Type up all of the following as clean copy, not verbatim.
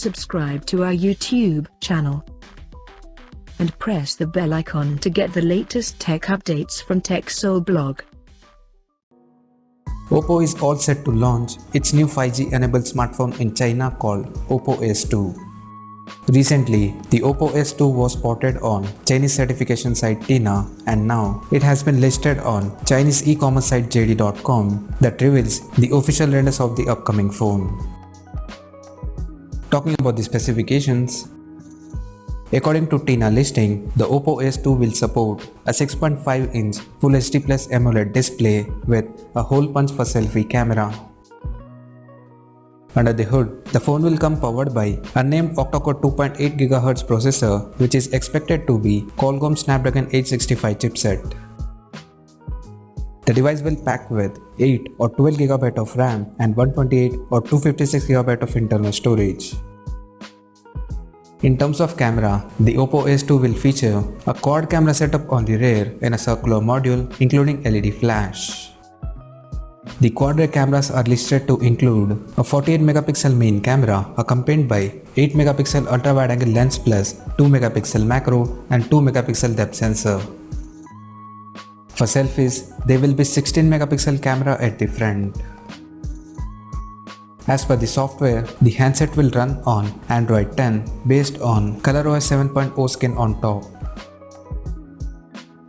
subscribe to our YouTube channel and press the bell icon to get the latest tech updates from TechSole Blog. Oppo is all set to launch its new 5G-enabled smartphone in China called Oppo ACE 2. Recently, the Oppo ACE 2 was spotted on Chinese certification site Tina, and now it has been listed on Chinese e-commerce site JD.com that reveals the official renders of the upcoming phone. Talking about the specifications, according to Tina listing, the Oppo ACE 2 will support a 6.5-inch Full HD Plus AMOLED display with a hole punch for selfie camera. Under the hood, the phone will come powered by a named octa-core 2.8 GHz processor, which is expected to be Qualcomm Snapdragon 865 chipset. The device will pack with 8 or 12 GB of RAM and 128 or 256 GB of internal storage. In terms of camera, the Oppo ACE 2 will feature a quad camera setup on the rear and a circular module including LED flash. The quad rear cameras are listed to include a 48 megapixel main camera accompanied by 8 megapixel ultra wide angle lens plus 2 megapixel macro and 2 megapixel depth sensor. For selfies, there will be 16 megapixel camera at the front. As per the software, the handset will run on Android 10 based on ColorOS 7.0 skin on top.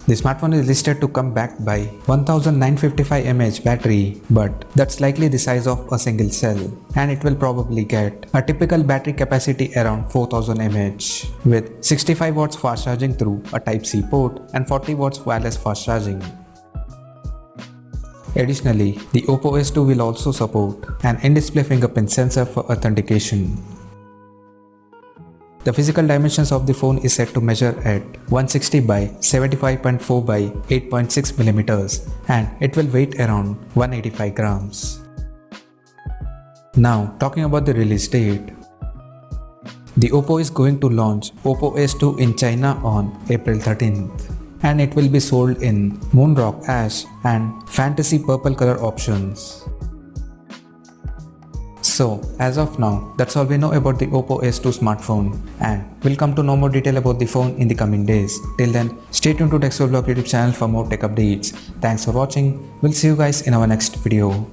The smartphone is listed to come backed by 1955 mAh battery, but that's likely the size of a single cell, and it will probably get a typical battery capacity around 4000 mAh with 65 watts fast charging through a Type-C port and 40 watts wireless fast charging. Additionally, the Oppo ACE 2 will also support an in-display fingerprint sensor for authentication. The physical dimensions of the phone is set to measure at 160 by 75.4 by 8.6 mm and it will weigh around 185 grams. Now, talking about the release date. The Oppo is going to launch Oppo ACE 2 in China on April 13th. And it will be sold in Moonrock Ash and Fantasy Purple color options. So, as of now, that's all we know about the Oppo ACE 2 smartphone, and we'll come to know more detail about the phone in the coming days. Till then, stay tuned to TechSole Blog YouTube channel for more tech updates. Thanks for watching. We'll see you guys in our next video.